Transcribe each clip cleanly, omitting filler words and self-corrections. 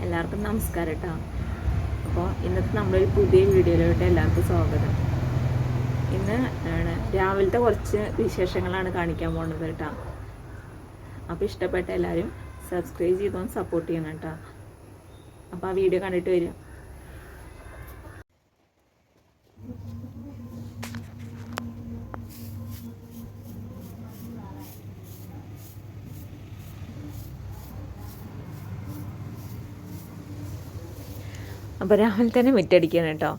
എല്ലാവർക്കും നമസ്കാരം കേട്ടോ. അപ്പോൾ ഇന്നത്തെ നമ്മളൊരു പുതിയ വീഡിയോയിലോട്ട് എല്ലാവർക്കും സ്വാഗതം. ഇന്ന് രാവിലത്തെ കുറച്ച് വിശേഷങ്ങളാണ് കാണിക്കാൻ പോകുന്നത് കേട്ടോ. അപ്പോൾ ഇഷ്ടപ്പെട്ട എല്ലാവരും സബ്സ്ക്രൈബ് ചെയ്തൊന്ന് സപ്പോർട്ട് ചെയ്യണം കേട്ടോ. അപ്പോൾ ആ വീഡിയോ കണ്ടിട്ട് വരും. അപ്പോൾ രാവിലെ തന്നെ മിറ്റടിക്കണം കേട്ടോ.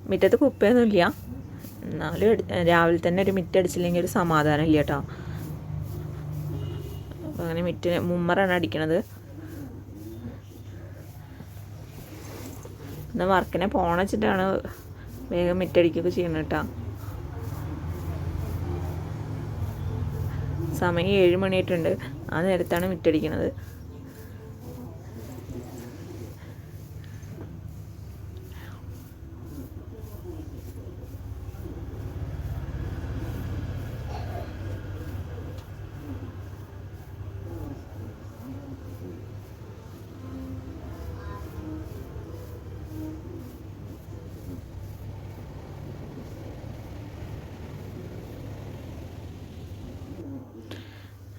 മിറ്റത്ത് കുപ്പയൊന്നുമില്ല, എന്നാലും രാവിലെ തന്നെ ഒരു മിറ്റടിച്ചില്ലെങ്കിൽ ഒരു സമാധാനം ഇല്ല കേട്ടോ. അപ്പോൾ അങ്ങനെ മുമ്മറാണ് അടിക്കണത്. എന്നാൽ വർക്കിനെ പോണച്ചിട്ടാണ് വേഗം മിറ്റടിക്കുകയൊക്കെ ചെയ്യണം കേട്ടോ. സമയം 7 മണിയായിട്ടുണ്ട്. ആ നേരത്താണ് മിറ്റടിക്കണത്.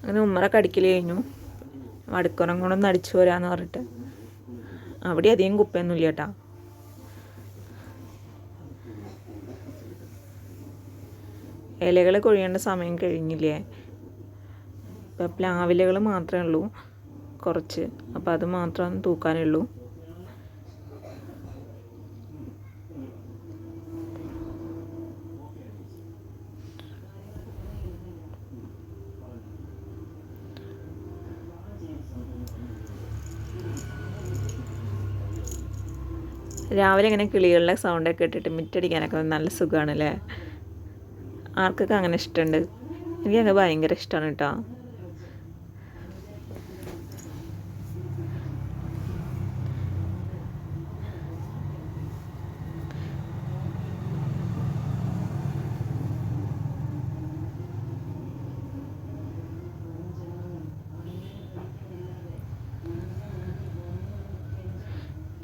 അങ്ങനെ ഉമ്മറൊക്കെ അടിക്കൽ കഴിഞ്ഞു. വടക്കുറം കൊണ്ടൊന്ന് അടിച്ചു പോരാന്ന് പറഞ്ഞിട്ട് അവിടെ അധികം കുപ്പയൊന്നുമില്ല കേട്ടോ. ഇലകൾ കൊഴിയേണ്ട സമയം കഴിഞ്ഞില്ലേ. ഇപ്പം പ്ലാവിലകൾ മാത്രമേ ഉള്ളൂ കുറച്ച്, അപ്പം അത് മാത്രം തൂക്കാനുള്ളൂ. രാവിലെ ഇങ്ങനെ കിളികളുടെ സൗണ്ടൊക്കെ ഇട്ടിട്ട് മിറ്റടിക്കാനൊക്കെ നല്ല സുഖമാണല്ലേ. ആർക്കൊക്കെ അങ്ങനെ ഇഷ്ടമുണ്ട്? എനിക്കങ്ങനെ ഭയങ്കര ഇഷ്ടമാണ് കേട്ടോ.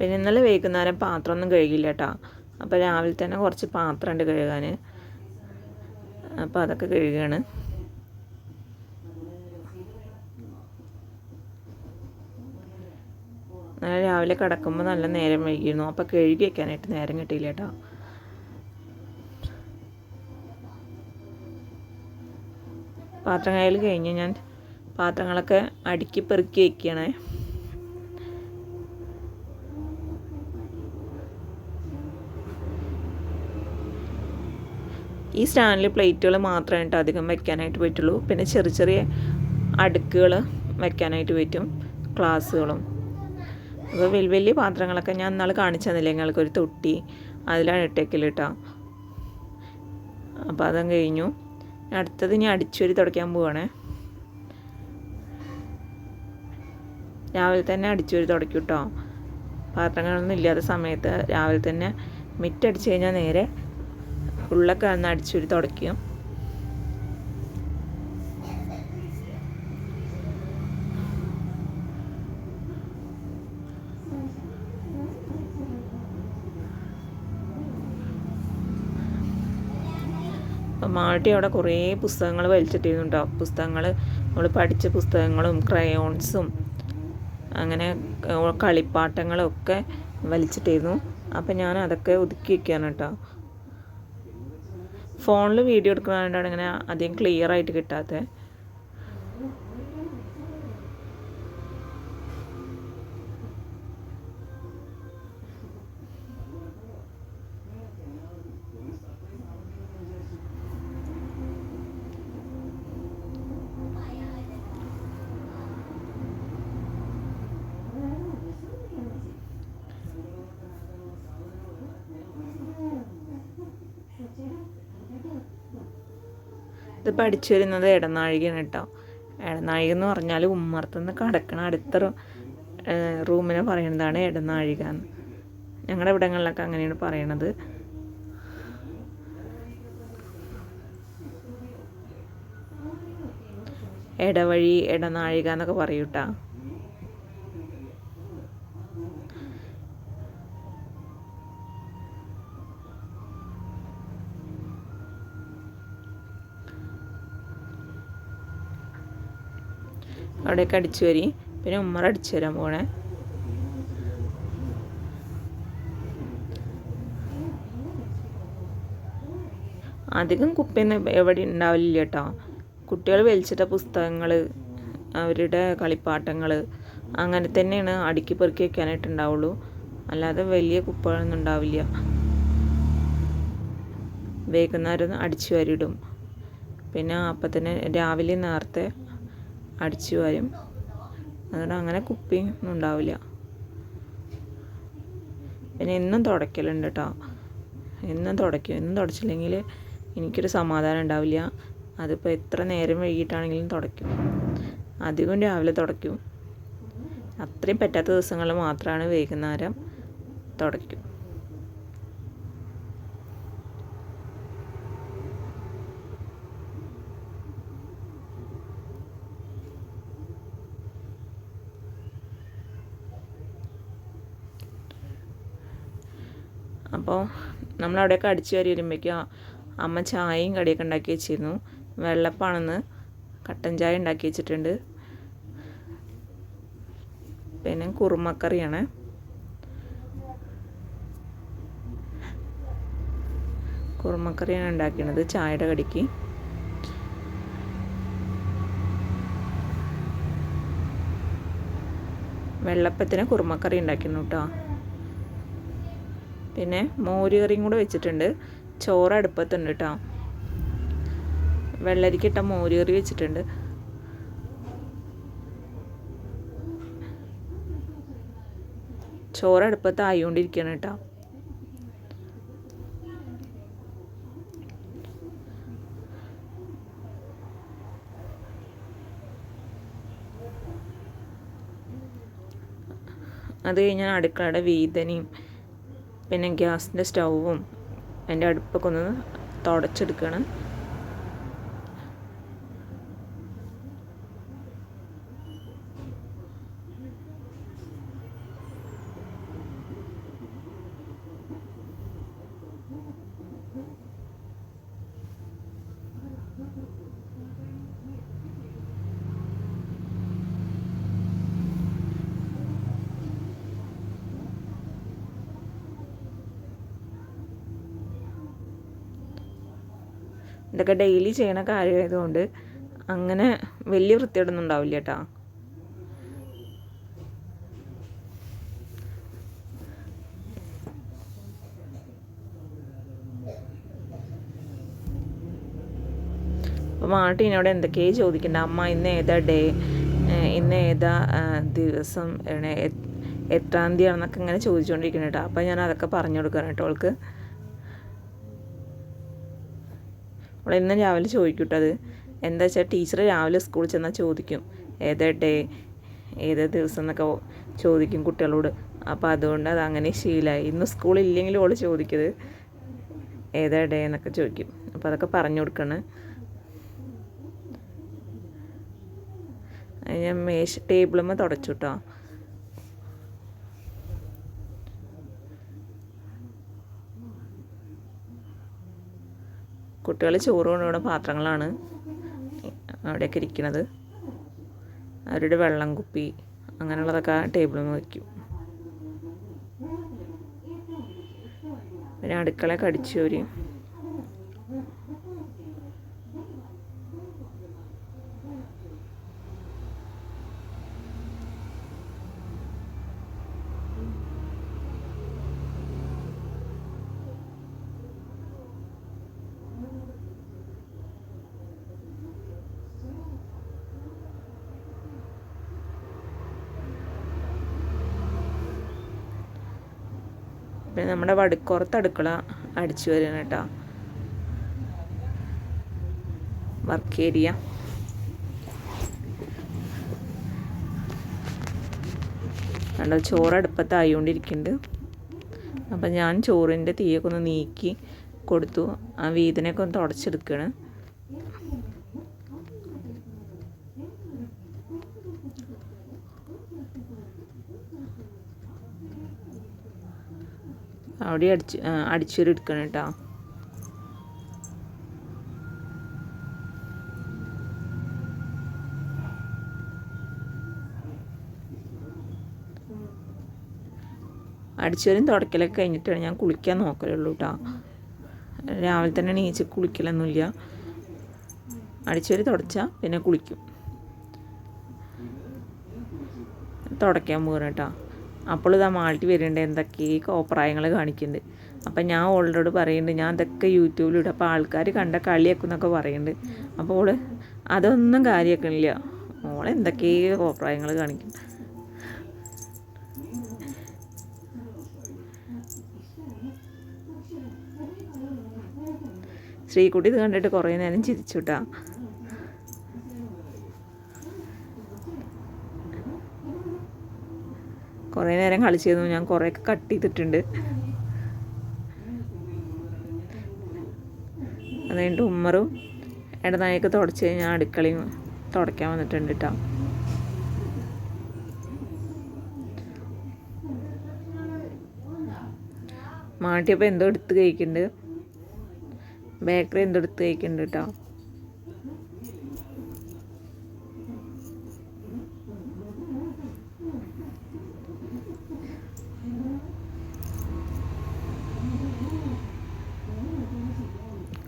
പിന്നെ ഇന്നലെ വൈകുന്നേരം പാത്രമൊന്നും കഴുകില്ല കേട്ടോ. അപ്പോൾ രാവിലെ തന്നെ കുറച്ച് പാത്രമുണ്ട് കഴുകാൻ. അപ്പോൾ അതൊക്കെ കഴുകുകയാണ്. നല്ല രാവിലെ കിടക്കുമ്പോൾ നല്ല നേരം വൈകിയിരുന്നു. അപ്പോൾ കഴുകി വയ്ക്കാനായിട്ട് നേരം കിട്ടിയില്ല കേട്ടോ. പാത്രം കഴുകൽ കഴിഞ്ഞ് ഞാൻ പാത്രങ്ങളൊക്കെ അടുക്കി പെറുക്കി വയ്ക്കുകയാണേ. ഈ സ്റ്റാൻഡിൽ പ്ലേറ്റുകൾ മാത്രമേ കേട്ടോ അധികം വയ്ക്കാനായിട്ട് പറ്റുള്ളൂ. പിന്നെ ചെറിയ ചെറിയ അടുക്കുകൾ വയ്ക്കാനായിട്ട് പറ്റും, ഗ്ലാസ്സുകളും. അപ്പോൾ വലിയ വലിയ പാത്രങ്ങളൊക്കെ ഞാൻ ഇന്നാൾ കാണിച്ചു തന്നില്ലേ ഞങ്ങൾക്കൊരു തൊട്ടി, അതിലാണ് ഇട്ടേക്കൽ കേട്ടോ. അപ്പോൾ അതും കഴിഞ്ഞു. അടുത്തത് ഇനി അടിച്ചുവരി തുടയ്ക്കാൻ പോവുകയാണേ. രാവിലെ തന്നെ അടിച്ചുവരി തുടയ്ക്കും കേട്ടോ. പാത്രങ്ങളൊന്നും ഇല്ലാത്ത സമയത്ത് രാവിലെ തന്നെ മിറ്റടിച്ച് കഴിഞ്ഞാൽ നേരെ ഉള്ളൊക്കെ ഒന്ന് അടിച്ചൊരു തുടയ്ക്കും. അപ്പം മാട്ടി അവിടെ കുറേ പുസ്തകങ്ങൾ വലിച്ചിട്ടിരുന്നുണ്ടോ. പുസ്തകങ്ങൾ നമ്മൾ പഠിച്ച പുസ്തകങ്ങളും ക്രയോൺസും അങ്ങനെ കളിപ്പാട്ടങ്ങളും ഒക്കെ വലിച്ചിട്ടിരുന്നു. അപ്പം ഞാൻ അതൊക്കെ ഒതുക്കി വയ്ക്കുകയാണ് കേട്ടോ. ഫോണിൽ വീഡിയോ എടുക്കുന്നതുകൊണ്ടാണ് ഇങ്ങനെ അധികം ക്ലിയർ ആയിട്ട് കിട്ടാത്തത്. ഇത് പഠിച്ചു വരുന്നത് ഇടനാഴികയാണ് കേട്ടോ. ഇടനാഴിക എന്ന് പറഞ്ഞാൽ ഉമ്മറത്തുനിന്ന് കിടക്കണ അടുത്ത റൂമിനെ പറയുന്നതാണ് ഇടനാഴിക എന്ന്. ഞങ്ങളുടെ ഇവിടങ്ങളിലൊക്കെ അങ്ങനെയാണ് പറയണത്. ഇടവഴി, ഇടനാഴിക എന്നൊക്കെ പറയൂട്ടാ. അവിടെയൊക്കെ അടിച്ചു വരി. പിന്നെ ഉമ്മറ അടിച്ചു വരാൻ പോകണേ. അധികം കുപ്പിയൊന്നും എവിടെ ഉണ്ടാവില്ല കേട്ടോ. കുട്ടികൾ വലിച്ചിട്ട പുസ്തകങ്ങൾ, അവരുടെ കളിപ്പാട്ടങ്ങൾ അങ്ങനെ തന്നെയാണ് അടുക്കി പെറുക്കി വെക്കാനായിട്ടുണ്ടാവുള്ളൂ. അല്ലാതെ വലിയ കുപ്പകളൊന്നും ഉണ്ടാവില്ല. വൈകുന്നേരം അടിച്ചു വാരിയിടും. പിന്നെ അപ്പം തന്നെ രാവിലെ നേരത്തെ അടിച്ചു വാരും. അതുകൊണ്ട് അങ്ങനെ കുപ്പി ഒന്നും ഉണ്ടാവില്ല. പിന്നെ എന്നും തുടയ്ക്കലുണ്ട് കേട്ടോ. എന്നും തുടയ്ക്കും. എന്നും തുടച്ചില്ലെങ്കിൽ എനിക്കൊരു സമാധാനം ഉണ്ടാവില്ല. അതിപ്പോൾ എത്ര നേരം വൈകിട്ടാണെങ്കിലും തുടയ്ക്കും. അധികം രാവിലെ തുടയ്ക്കും. അത്രയും പറ്റാത്ത ദിവസങ്ങളിൽ മാത്രമാണ് വൈകുന്നേരം തുടയ്ക്കും. അപ്പോൾ നമ്മളവിടെയൊക്കെ അടിച്ചു വാരി വരുമ്പോഴേക്കും അമ്മ ചായയും കടിയൊക്കെ ഉണ്ടാക്കി വെച്ചിരുന്നു. വെള്ളപ്പാണെന്ന് കട്ടൻ ചായ ഉണ്ടാക്കി വെച്ചിട്ടുണ്ട്. പിന്നെ കുറുമക്കറിയാണ്. കുറുമക്കറിയാണ് ഉണ്ടാക്കുന്നത് ചായയുടെ കടിക്ക്. വെള്ളപ്പത്തിന് കുറുമക്കറി ഉണ്ടാക്കുന്നു കേട്ടോ. പിന്നെ മോരുകറിയും കൂടെ വെച്ചിട്ടുണ്ട്. ചോറ് അടുപ്പത്തുണ്ട് കേട്ടോ. വെള്ളരിക്കിട്ട മോരുകറി വെച്ചിട്ടുണ്ട്. ചോറ് അടുപ്പത്ത് ആയിക്കൊണ്ടിരിക്കുകയാണ് കേട്ടോ. അത് കഴിഞ്ഞാൽ അടുക്കളയുടെ വീതനയും പിന്നെ ഗ്യാസിൻ്റെ സ്റ്റൗവും എൻ്റെ അടുപ്പൊക്കെ ഒന്ന് തുടച്ചെടുക്കുകയാണ്. ഇതൊക്കെ ഡെയിലി ചെയ്യണ കാര്യമായതുകൊണ്ട് അങ്ങനെ വലിയ വൃത്തിയോടൊന്നും ഉണ്ടാവില്ല കേട്ടോ. അപ്പോൾ മാട്ടി എന്നോട് എന്തൊക്കെയാണ് ചോദിക്കണ്ട, അമ്മ ഇന്ന് ഏതാ ഡേ, ഇന്ന് ഏതാ ദിവസം, എത്രാം തീയതി ആണെന്നൊക്കെ ഇങ്ങനെ ചോദിച്ചുകൊണ്ടിരിക്കണം കേട്ടോ. അപ്പോൾ ഞാൻ അതൊക്കെ പറഞ്ഞു കൊടുക്കണം കേട്ടോ അവൾക്ക്. അവൾ ഇന്നും രാവിലെ ചോദിക്കും കേട്ടോ. അത് എന്താ വെച്ചാൽ ടീച്ചർ രാവിലെ സ്കൂളിൽ ചെന്നാൽ ചോദിക്കും ഏതാ ഡേ, ഏതാ ദിവസം എന്നൊക്കെ ചോദിക്കും കുട്ടികളോട്. അപ്പോൾ അതുകൊണ്ട് അത് അങ്ങനെ ശീലമായി. ഇന്ന് സ്കൂളില്ലെങ്കിലും അവൾ ചോദിക്കുന്നത് ഏതാ ഡേ എന്നൊക്കെ ചോദിക്കും. അപ്പോൾ അതൊക്കെ പറഞ്ഞു കൊടുക്കണം. ഞാൻ ടേബിളുമ്മ തുടച്ചു കേട്ടോ. കുട്ടികൾ ചോറ് കൊണ്ടുപോകുന്ന പാത്രങ്ങളാണ് അവിടെയൊക്കെ ഇരിക്കുന്നത്. അവരുടെ വെള്ളം കുപ്പി അങ്ങനെയുള്ളതൊക്കെ ടേബിളിൽ നിന്ന് വയ്ക്കും. പിന്നെ അടുക്കളയൊക്കെ അടിച്ചു വരും. പിന്നെ നമ്മുടെ വടക്കുറത്ത് അടുക്കള അടിച്ചു വരണം കേട്ടോ. Work area. കണ്ടോ, ചോറ് അടുപ്പത്തായിക്കൊണ്ടിരിക്കുന്നുണ്ട്. അപ്പം ഞാൻ ചോറിൻ്റെ തീയൊക്കെ ഒന്ന് നീക്കി കൊടുത്തു. ആ വീതനൊക്കെ ഒന്ന് തുടച്ചെടുക്കുകയാണ്. അവിടെ അടിച്ചൊരെടുക്കണം കേട്ടോ. അടിച്ചുവരും തുടക്കലൊക്കെ കഴിഞ്ഞിട്ടാണ് ഞാൻ കുളിക്കാൻ നോക്കലുള്ളൂ കേട്ടോ. രാവിലെ തന്നെ എണീച്ച് കുളിക്കലൊന്നുമില്ല. അടിച്ചുവരി തുടച്ചാൽ പിന്നെ കുളിക്കും. തുടയ്ക്കാൻ പോകണം കേട്ടോ. അപ്പോൾ ഇതാ മാൾട്ടി വരുന്നുണ്ട്, എന്തൊക്കെ കോപ്രായങ്ങൾ കാണിക്കുന്നുണ്ട്. അപ്പം ഞാൻ ഓളോട് പറയുന്നുണ്ട് ഞാൻ ഇതൊക്കെ യൂട്യൂബിലിടും, അപ്പോൾ ആൾക്കാർ കണ്ട കളിയാക്കും എന്നൊക്കെ പറയുന്നുണ്ട്. അപ്പോൾ ഓള് അതൊന്നും കാര്യമാക്കണില്ല. ഓളെന്തൊക്കെയോ കോപ്രായങ്ങൾ കാണിക്കും. ശ്രീകുട്ടി ഇത് കണ്ടിട്ട് കുറേ നേരം ചിരിച്ചു കേട്ടോ. കുറേ നേരം കളിച്ചിരുന്നു. ഞാൻ കുറേയൊക്കെ കട്ട് ചെയ്തിട്ടുണ്ട്. അത് കഴിഞ്ഞിട്ട് ഉമ്മറും ഇടനായൊക്കെ തുടച്ച് കഴിഞ്ഞാൽ അടുക്കളയും തുടയ്ക്കാൻ വന്നിട്ടുണ്ട് കേട്ടോ. മാട്ടിയപ്പോൾ എന്തോ എടുത്ത് കഴിക്കുന്നുണ്ട്, ബേക്കറി എന്തോ എടുത്ത് കഴിക്കുന്നുണ്ട് കേട്ടോ.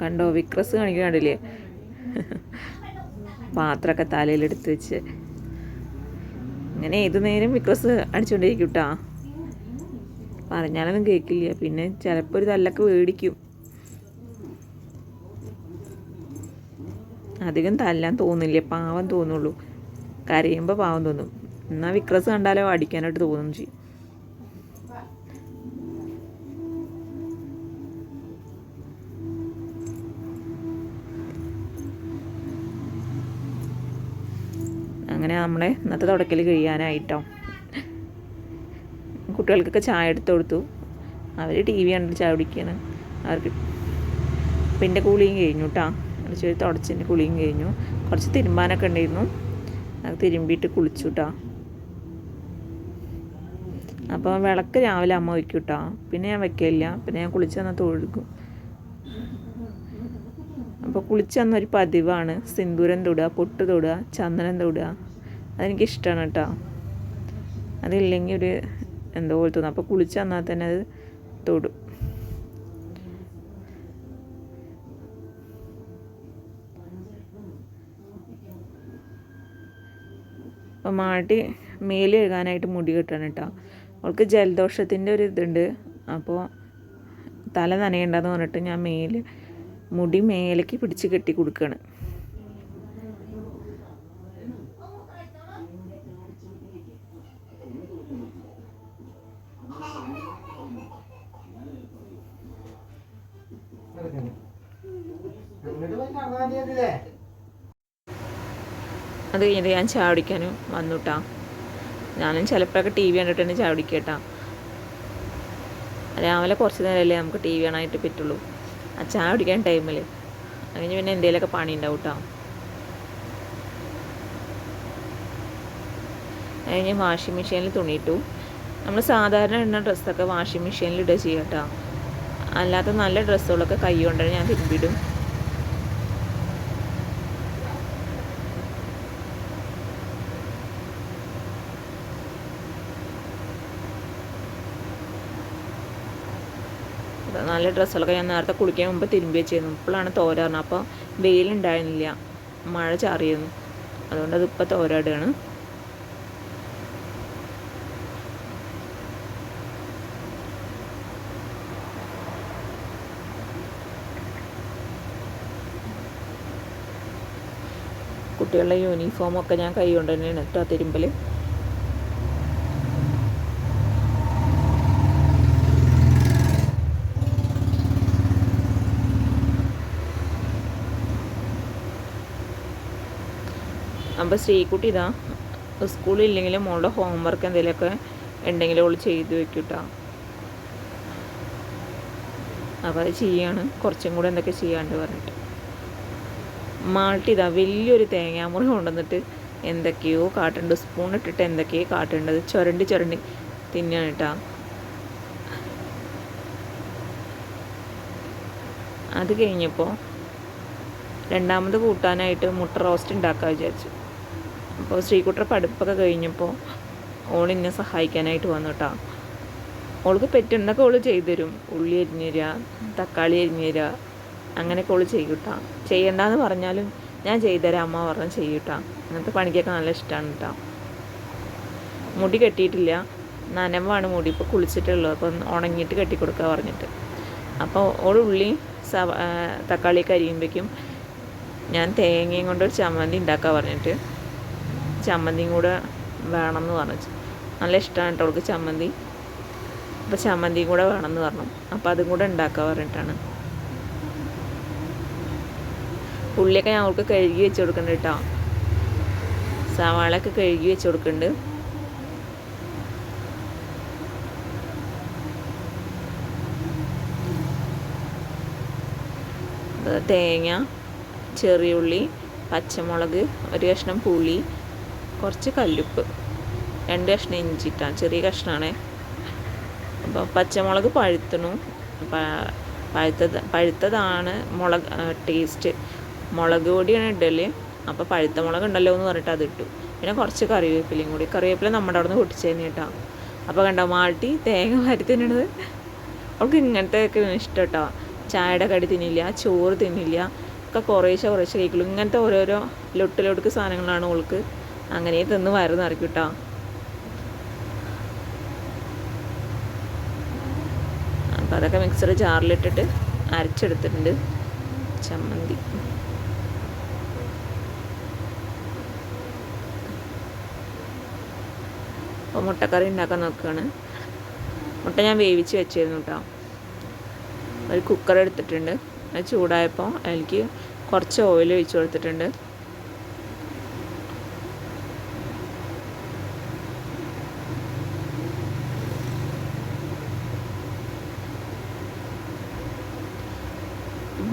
കണ്ടോ വിക്രസ് കാണിക്കണ്ടില്ലേ, പാത്രമൊക്കെ തലയിലെടുത്ത് വെച്ച് ഇങ്ങനെ ഏതു നേരം വിക്രസ് അടിച്ചുകൊണ്ടിരിക്കും കേട്ടോ. പറഞ്ഞാലൊന്നും കേൾക്കില്ല. പിന്നെ ചിലപ്പോൾ ഒരു തല്ലൊക്കെ മേടിക്കും. അധികം തല്ലാൻ തോന്നില്ല, പാവം തോന്നുള്ളൂ. കരയുമ്പോൾ പാവം തോന്നും. എന്നാൽ വിക്രസ് കണ്ടാലോ അടിക്കാനായിട്ട് തോന്നും ചെയ്യും. അങ്ങനെ നമ്മളെ ഇന്നത്തെ തുടക്കൽ കഴിയാനായിട്ടോ. കുട്ടികൾക്കൊക്കെ ചായ എടുത്ത് കൊടുത്തു. അവർ ടി വി കണ്ടിട്ട് ചായ കുടിക്കുകയാണ്. അവർക്ക് പിന്നെ കുളിയും കഴിഞ്ഞു കേട്ടോ. ചെറിയ തുടച്ചിൻ്റെ കുളിയും കഴിഞ്ഞു. കുറച്ച് തിരുമ്പാനൊക്കെ ഉണ്ടായിരുന്നു, അത് തിരുമ്പിയിട്ട് കുളിച്ചു കേട്ടോ. അപ്പോൾ വിളക്ക് രാവിലെ അമ്മ വയ്ക്കും കേട്ടോ. പിന്നെ ഞാൻ വയ്ക്കില്ല. പിന്നെ ഞാൻ കുളിച്ച് വന്നാൽ തൊഴുകും. അപ്പോൾ കുളിച്ച് വന്നൊരു പതിവാണ് സിന്ദൂരം തൊടുക, പൊട്ട് തൊടുക, ചന്ദനം തൊടുക. അതെനിക്കിഷ്ടമാണ് കേട്ടോ. അതില്ലെങ്കിൽ ഒരു എന്തോ പോലെ തോന്നും. അപ്പോൾ കുളിച്ച് വന്നാൽ തന്നെ അത് തൊടും. അപ്പോൾ മാട്ടി മേല് കഴുകാനായിട്ട് മുടി കെട്ടണം കേട്ടോ. അവൾക്ക് ജലദോഷത്തിൻ്റെ ഒരു ഇതുണ്ട്. അപ്പോൾ തല നനയണ്ടെന്ന് പറഞ്ഞിട്ട് ഞാൻ മുടി മേലേക്ക് പിടിച്ച് കെട്ടി കൊടുക്കുകയാണ്. അത് കഴിഞ്ഞിട്ട് ഞാൻ ചായ കുടിക്കാനും വന്നു കേട്ടോ. ഞാനും ചിലപ്പോഴൊക്കെ ടി വി കണ്ടിട്ട് തന്നെ ചായ കുടിക്കുക കേട്ടോ. രാവിലെ കുറച്ച് നേരമല്ലേ നമുക്ക് ടി വി കാണാനായിട്ട് പറ്റുള്ളൂ. ആ ചായ കുടിക്കാൻ ടൈമിൽ അതിന് പിന്നെ എന്തെങ്കിലുമൊക്കെ പണി ഉണ്ടാവും കേട്ടോ. അതിന് വാഷിംഗ് മെഷീനിൽ തുണിയിട്ടു. നമ്മൾ സാധാരണ ഇടുന്ന ഡ്രസ്സൊക്കെ വാഷിംഗ് മെഷീനിൽ ഇടുക ചെയ്യുക കേട്ടോ. അല്ലാത്ത നല്ല ഡ്രസ്സുകളൊക്കെ കൈ കൊണ്ടാണ് ഞാൻ തിരുമ്പിടും. നല്ല ഡ്രസ്സുകളൊക്കെ ഞാൻ നേരത്തെ കുളിക്കാൻ മുമ്പ് തിരുമ്പി വെച്ചിരുന്നു. ഇപ്പോഴാണ് തോരാറുന്നത്. അപ്പോൾ വെയിലുണ്ടായിരുന്നില്ല, മഴ ചാറിയിരുന്നു. അതുകൊണ്ട് അതിപ്പോൾ തോരാടുകയാണ്. കുട്ടികളുടെ യൂണിഫോമൊക്കെ ഞാൻ കൈ കൊണ്ട് തന്നെയാണ് കേട്ടോ തിരുമ്പൽ. അപ്പോൾ ശ്രീകുട്ടി ഇതാ സ്കൂളില്ലെങ്കിലും മോളുടെ ഹോംവർക്ക് എന്തെങ്കിലുമൊക്കെ ഉണ്ടെങ്കിലും അവൾ ചെയ്ത് വെക്കും കേട്ടോ. അപ്പോൾ അത് ചെയ്യാണ്, കുറച്ചും കൂടെ എന്തൊക്കെ ചെയ്യാണ്ട് പറഞ്ഞിട്ട്. മാൾട്ടി ഇതാ വലിയൊരു തേങ്ങാമുറി കൊണ്ടുവന്നിട്ട് എന്തൊക്കെയോ കാട്ടുണ്ട്. സ്പൂൺ ഇട്ടിട്ട് എന്തൊക്കെയോ കാട്ടുണ്ടത് ചുരണ്ടി തിന്നാണ് കേട്ടോ. അത് കഴിഞ്ഞപ്പോൾ രണ്ടാമത് കൂട്ടാനായിട്ട് മുട്ട റോസ്റ്റ് ഉണ്ടാക്കാൻ വിചാരിച്ചു. അപ്പോൾ ശ്രീകുട്ടറെ പഠിപ്പൊക്കെ കഴിഞ്ഞപ്പോൾ ഓളിന്നെ സഹായിക്കാനായിട്ട് വന്നു കേട്ടോ. ഓൾക്ക് പറ്റുന്നൊക്കെ ഓൾ ചെയ്തു തരും. ഉള്ളി അരിഞ്ഞു തരിക, തക്കാളി അരിഞ്ഞു തരിക, അങ്ങനെയൊക്കെ ഓൾ ചെയ്യും കേട്ടോ. ചെയ്യണ്ടെന്ന് പറഞ്ഞാലും ഞാൻ ചെയ്തുതരാം അമ്മ പറഞ്ഞ് ചെയ്യും കേട്ടോ. അങ്ങനത്തെ പണിക്കൊക്കെ നല്ല ഇഷ്ടമാണ് കേട്ടോ. മുടി കെട്ടിയിട്ടില്ല, നനവാണ് മുടി, ഇപ്പോൾ കുളിച്ചിട്ടുള്ളൂ. അപ്പോൾ ഒന്ന് ഉണങ്ങിയിട്ട് കെട്ടിക്കൊടുക്കുക പറഞ്ഞിട്ട്. അപ്പോൾ ഓൾ ഉള്ളി തക്കാളിയൊക്കെ അരിയുമ്പോഴേക്കും ഞാൻ തേങ്ങയും കൊണ്ടൊരു ചമ്മന്തി ഉണ്ടാക്കാൻ പറഞ്ഞിട്ട് ചമ്മന്തിയും കൂടെ വേണമെന്ന് പറഞ്ഞു. നല്ല ഇഷ്ടമാണ് കേട്ടോ അവൾക്ക് ചമ്മന്തി. അപ്പോൾ ചമ്മന്തിയും കൂടെ വേണമെന്ന് പറഞ്ഞു. അപ്പോൾ അതും കൂടെ ഉണ്ടാക്കാൻ പറഞ്ഞിട്ടാണ്. ഉള്ളിയൊക്കെ ഞാൻ അവൾക്ക് കഴുകി വെച്ച് കൊടുക്കുന്നുണ്ട് കേട്ടോ. സവാളയൊക്കെ കഴുകി വെച്ച് കൊടുക്കുന്നുണ്ട്. തേങ്ങ, ചെറിയുള്ളി, പച്ചമുളക്, ഒരു കഷ്ണം പുളി, കുറച്ച് കല്ലുപ്പ്, 2 കഷ്ണം ഇഞ്ചി ഇട്ടാണ്, ചെറിയ കഷ്ണമാണ്. അപ്പോൾ പച്ചമുളക് പഴുത്തതാണ് മുളക് ടേസ്റ്റ്. മുളക് പൊടിയാണ് ഇടൽ. അപ്പോൾ പഴുത്ത മുളക് ഉണ്ടല്ലോ എന്ന് പറഞ്ഞിട്ട് അതിട്ടു. പിന്നെ കുറച്ച് കറിവേപ്പിലയും കൂടി. കറിവേപ്പില നമ്മുടെ അവിടെ നിന്ന് പൊട്ടിച്ചതിന് കേട്ടോ. അപ്പോൾ കണ്ടോ മാട്ടി തേങ്ങ വാരി തിന്നണത്. അവൾക്ക് ഇങ്ങനത്തെയൊക്കെ ഇഷ്ടം കേട്ടോ. ചായയുടെ കടി തിന്നില്ല, ചോറ് തിന്നില്ല, ഒക്കെ കുറേശ്ശെ കഴിക്കുള്ളൂ. ഇങ്ങനത്തെ ഓരോരോ ലൊട്ടിലൊടുക്ക് സാധനങ്ങളാണ് അവൾക്ക്. അങ്ങനെ തിന്ന് വയറ് നിറയ്ക്കും കേട്ടോ. അപ്പോൾ അതൊക്കെ മിക്സർ ജാറിലിട്ടിട്ട് അരച്ചെടുത്തിട്ടുണ്ട് ചമ്മന്തി. അപ്പോൾ മുട്ടക്കറി ഉണ്ടാക്കാൻ നോക്കുകയാണ്. മുട്ട ഞാൻ വേവിച്ച് വെച്ചിരുന്നു കേട്ടോ. ഒരു കുക്കർ എടുത്തിട്ടുണ്ട്. അത് ചൂടായപ്പോൾ അതിലേക്ക് കുറച്ച് ഓയിൽ ഒഴിച്ച് കൊടുത്തിട്ടുണ്ട്.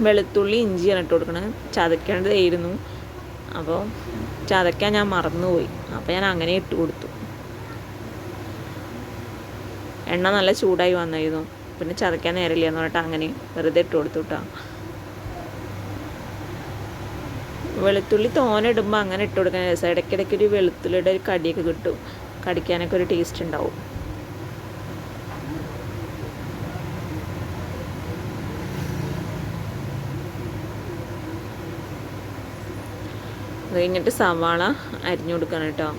വെളുത്തുള്ളി ഇഞ്ചിയാണ് ഇട്ട് കൊടുക്കണത്. ചതക്കേണ്ടതായിരുന്നു. അപ്പോൾ ചതയ്ക്കാൻ ഞാൻ മറന്നുപോയി. അപ്പോൾ ഞാൻ അങ്ങനെ ഇട്ട് കൊടുത്തു. എണ്ണ നല്ല ചൂടായി വന്നായിരുന്നു. പിന്നെ ചതയ്ക്കാൻ നേരമില്ല എന്ന് പറഞ്ഞിട്ട് അങ്ങനെ വെറുതെ ഇട്ട് കൊടുത്തു കേട്ടോ. വെളുത്തുള്ളി തോനെ ഇടുമ്പോൾ അങ്ങനെ ഇട്ട് കൊടുക്കാൻ രസം. ഇടയ്ക്കിടയ്ക്ക് ഒരു വെളുത്തുള്ളിയുടെ ഒരു കടിയൊക്കെ കിട്ടും. കടിക്കാനൊക്കെ ഒരു ടേസ്റ്റ് ഉണ്ടാവും. അത് കഴിഞ്ഞിട്ട് സവാള അരിഞ്ഞു കൊടുക്കണം കേട്ടോ.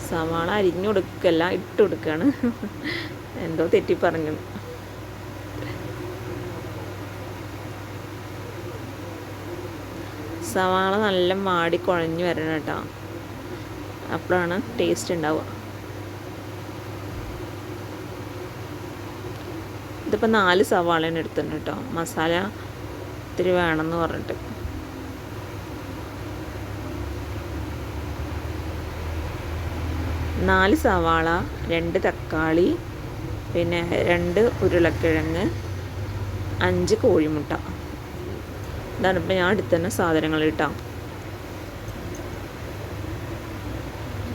സവാള അരിഞ്ഞു കൊടുക്കല്ല, ഇട്ട് കൊടുക്കുകയാണ്. എന്തോ തെറ്റി പറഞ്ഞു. സവാള നല്ല മാടി കുഴഞ്ഞു വരണം കേട്ടോ. അപ്പോഴാണ് ടേസ്റ്റ് ഉണ്ടാവുക. ഇതിപ്പോൾ 4 സവാളയാണ് എടുത്തിട്ടുണ്ട് കേട്ടോ. മസാല ഇത്തിരി വേണമെന്ന് പറഞ്ഞിട്ട്. നാല് സവാള, 2 തക്കാളി, പിന്നെ 2 ഉരുളക്കിഴങ്ങ്, 5 കോഴിമുട്ട. ഇതാണ് ഇപ്പോൾ ഞാൻ എടുത്തുതന്നെ സാധനങ്ങൾ കേട്ടോ.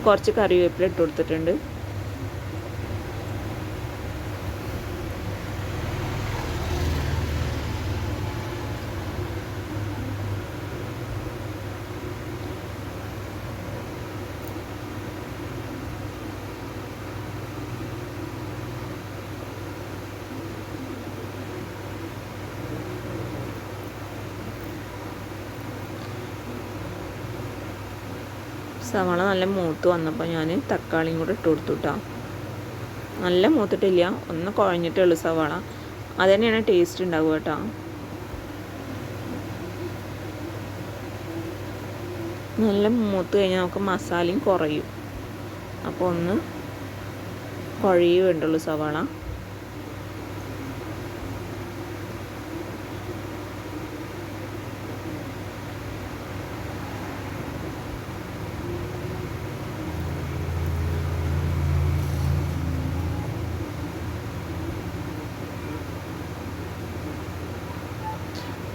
കുറച്ച് കറിവേപ്പില ഇട്ട് കൊടുത്തിട്ടുണ്ട്. സവാള നല്ല മൂത്ത് വന്നപ്പോൾ ഞാൻ തക്കാളിയും കൂടെ ഇട്ട് കൊടുത്തു കേട്ടോ. നല്ല മൂത്തിട്ടില്ല, ഒന്ന് കുഴഞ്ഞിട്ടേ ഉള്ളൂ സവാള. അത് തന്നെയാണ് ടേസ്റ്റ് ഉണ്ടാവുക കേട്ടോ. നല്ല മൂത്ത് കഴിഞ്ഞാൽ നമുക്ക് മസാലയും കുറയും. അപ്പോൾ ഒന്ന് കുഴയേ വേണ്ടുള്ളൂ സവാള.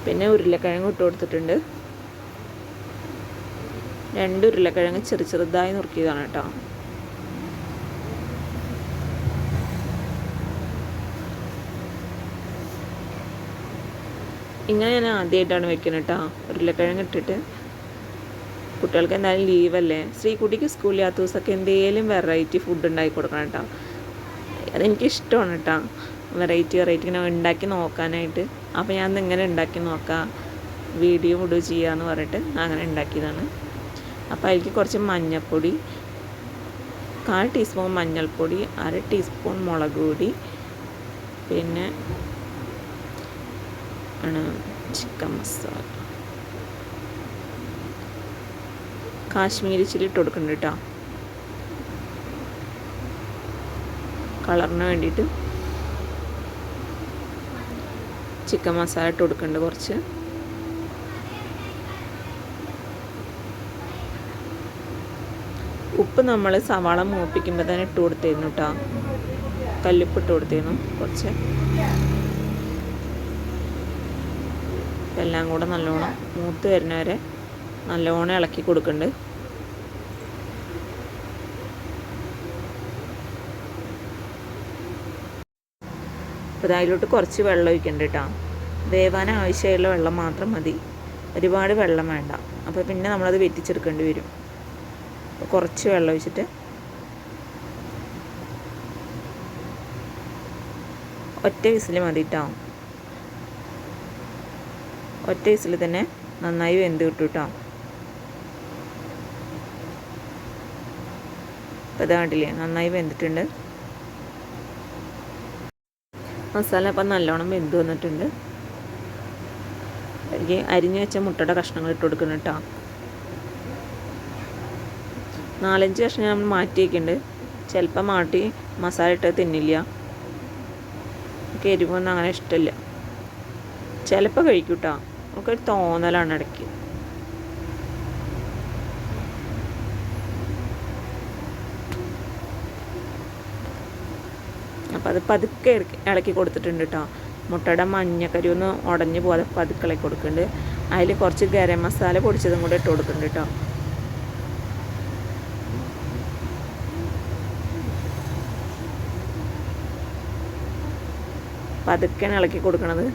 പിന്നെ ഉരുളക്കിഴങ്ങ് ഇട്ട് കൊടുത്തിട്ടുണ്ട്. 2 ഉരുളക്കിഴങ്ങ് ചെറുതായി നുറുക്കിയതാണ് കേട്ടോ. ഇങ്ങനെ ഞാൻ ആദ്യമായിട്ടാണ് വെക്കുന്നത് കേട്ടോ. ഉരുളക്കിഴങ്ങ് ഇട്ടിട്ട് കുട്ടികൾക്ക് എന്തായാലും ലീവല്ലേ. ശ്രീകുട്ടിക്ക് സ്കൂളില്ലാത്ത ദിവസമൊക്കെ എന്തെങ്കിലും വെറൈറ്റി ഫുഡ് ഉണ്ടാക്കി കൊടുക്കണം കേട്ടോ. അതെനിക്കിഷ്ടമാണ് കേട്ടോ, വെറൈറ്റി ഇങ്ങനെ ഉണ്ടാക്കി നോക്കാനായിട്ട്. അപ്പോൾ ഞാൻ ഇങ്ങനെ ഉണ്ടാക്കി നോക്കാം, വീഡിയോ ഇടുക ചെയ്യാമെന്ന് പറഞ്ഞിട്ട് അങ്ങനെ ഉണ്ടാക്കിയതാണ്. അപ്പോൾ അതിലേക്ക് കുറച്ച് മഞ്ഞൾപ്പൊടി, 1/4 ടീസ്പൂൺ മഞ്ഞൾപ്പൊടി, 1/2 ടീസ്പൂൺ മുളക് പൊടി, പിന്നെ ചിക്കൻ മസാല, കാശ്മീരി ചില്ലി ഇട്ട് കൊടുക്കുന്നുണ്ട് കേട്ടോ, കളറിന് വേണ്ടിയിട്ട്. ചിക്കൻ മസാല ഇട്ട് കൊടുക്കുന്നുണ്ട് കുറച്ച്. ഉപ്പ് നമ്മൾ സവാള മൂപ്പിക്കുമ്പോൾ തന്നെ ഇട്ട് കൊടുത്തിരുന്നു കേട്ടോ, കല്ലുപ്പ് ഇട്ട് കൊടുത്തിരുന്നു കുറച്ച്. എല്ലാം കൂടെ നല്ലോണം മൂത്ത് വരുന്നവരെ നല്ലോണം ഇളക്കി കൊടുക്കുന്നുണ്ട്. അപ്പോൾ അതിലോട്ട് കുറച്ച് വെള്ളം ഒഴിക്കുന്നുണ്ട് കേട്ടോ. വേവാൻ ആവശ്യമായുള്ള വെള്ളം മാത്രം മതി, ഒരുപാട് വെള്ളം വേണ്ട. അപ്പോൾ പിന്നെ നമ്മളത് വെറ്റിച്ചെടുക്കേണ്ടി വരും. അപ്പോൾ കുറച്ച് വെള്ളം ഒഴിച്ചിട്ട് ഒറ്റ വിസിൽ മതി കേട്ടോ. ഒറ്റ വിസിൽ തന്നെ നന്നായി വെന്ത് കിട്ടും കേട്ടോ. അപ്പോൾ ഇത് കണ്ടില്ലേ, നന്നായി വെന്തിട്ടുണ്ട്. മസാല അപ്പം നല്ലോണം വെന്ത് വന്നിട്ടുണ്ട്. എനിക്ക് അരിഞ്ഞു വെച്ച മുട്ടയുടെ കഷ്ണങ്ങൾ ഇട്ട് കൊടുക്കണം കേട്ടോ. 4-5 കഷ്ണം നമ്മൾ മാറ്റി വയ്ക്കുന്നുണ്ട്. ചിലപ്പോൾ മാറ്റി മസാല ഇട്ട് തിന്നില്ല, എനിക്ക് എരിവൊന്നും അങ്ങനെ ഇഷ്ടമില്ല. ചിലപ്പോൾ കഴിക്കും കേട്ടോ, നമുക്കൊരു തോന്നലാണ് ഇടയ്ക്ക്. അപ്പോൾ അത് പതുക്കെ ഇളക്കി കൊടുത്തിട്ടുണ്ട് കേട്ടോ. മുട്ടയുടെ മഞ്ഞക്കരി ഒന്ന് ഉടഞ്ഞു പോകാതെ പതുക്കെ ഇളക്കി കൊടുക്കുന്നുണ്ട്. അതിൽ കുറച്ച് ഗരം മസാല പൊടിച്ചതും കൂടെ ഇട്ട് കൊടുക്കുന്നുണ്ട് കേട്ടോ. പതുക്കെയാണ് ഇളക്കി കൊടുക്കണത്,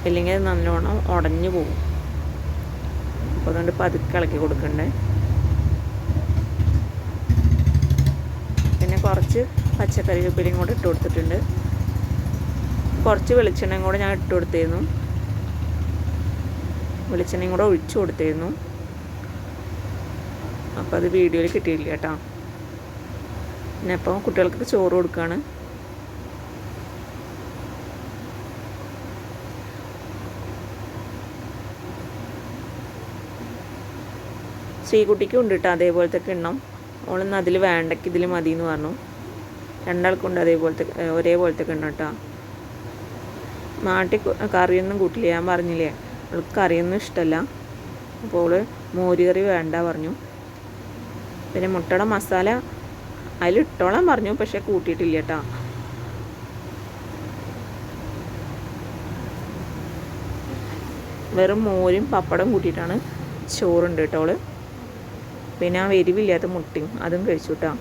ഇല്ലെങ്കിൽ അത് നല്ലോണം ഉടഞ്ഞു പോകും. അപ്പോൾ അതുകൊണ്ട് പതുക്കെ ഇളക്കി കൊടുക്കണ്ടേ. പിന്നെ കുറച്ച് പച്ചക്കറിവേപ്പിലയും കൂടെ ഇട്ട് കൊടുത്തിട്ടുണ്ട്. കുറച്ച് വെളിച്ചെണ്ണയും കൂടെ ഞാൻ ഇട്ട് കൊടുത്തിരുന്നു, വെളിച്ചെണ്ണയും കൂടെ ഒഴിച്ചു കൊടുത്തിരുന്നു. അപ്പോൾ അത് വീഡിയോയിൽ കിട്ടിയില്ല കേട്ടോ. പിന്നെ അപ്പോൾ കുട്ടികൾക്ക് ചോറ് കൊടുക്കുകയാണ്. ശ്രീകുട്ടിക്കും ഉണ്ട് കേട്ടോ അതേപോലത്തെ കിണ്ണം. ഓളൊന്ന് അതിൽ വേണ്ടക്ക് ഇതിൽ മതി എന്ന് പറഞ്ഞു. രണ്ടാൾക്കുണ്ട് അതേപോലത്തെ ഒരേപോലത്തെ കിണ്ണം കേട്ടോ. നാട്ടിൽ കറിയൊന്നും കൂട്ടില്ല, ഞാൻ പറഞ്ഞില്ലേ അവൾക്ക് കറിയൊന്നും ഇഷ്ടമല്ല. അപ്പോൾ അവൾ മോര് കറി വേണ്ട പറഞ്ഞു. പിന്നെ മുട്ടയുടെ മസാല അതിലിട്ടോളാൻ പറഞ്ഞു, പക്ഷെ കൂട്ടിയിട്ടില്ല കേട്ടോ. വെറും മോരും പപ്പടം കൂട്ടിയിട്ടാണ് ചോറുണ്ട് കേട്ടോ അവൾ. പിന്നെ ആ എരിവില്ലാത്ത മുട്ടയും അതും കഴിച്ചു കേട്ടോ.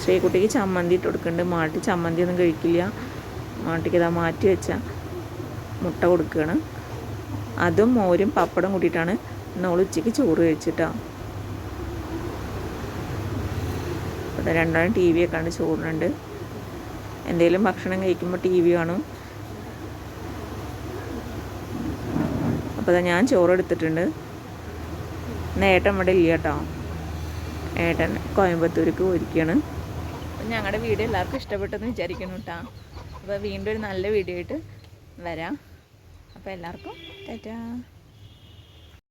ശ്രീകുട്ടിക്ക് ചമ്മന്തി ഇട്ട് കൊടുക്കുന്നുണ്ട്. മാട്ടി ചമ്മന്തി ഒന്നും കഴിക്കില്ല. മാട്ടിക്ക് ഇതാ മാറ്റി വെച്ച മുട്ട കൊടുക്കുകയാണ്. അതും മോരും പപ്പടം കൂട്ടിയിട്ടാണ് നമ്മൾ ഉച്ചയ്ക്ക് ചോറ് കഴിച്ചിട്ടാ. അപ്പോൾ രണ്ടാളും ടി വി ഒക്കെ കണ്ട് ചോറിനുണ്ട്. എന്തെങ്കിലും ഭക്ഷണം കഴിക്കുമ്പോൾ ടി വി കാണും. അപ്പോൾ ഞാൻ ചോറ് എടുത്തിട്ടുണ്ട്. ഏട്ടൻ ഇവിടെ ഇല്ല കേട്ടോ, ഏട്ടൻ കോയമ്പത്തൂർക്ക് പോയിരിക്കുകയാണ്. അപ്പം ഞങ്ങളുടെ വീഡിയോ എല്ലാവർക്കും ഇഷ്ടപ്പെട്ടെന്ന് വിചാരിക്കുന്നു കേട്ടോ. അപ്പോൾ വീണ്ടും ഒരു നല്ല വീഡിയോ ആയിട്ട് വരാം. അപ്പോൾ എല്ലാവർക്കും ടാറ്റാ.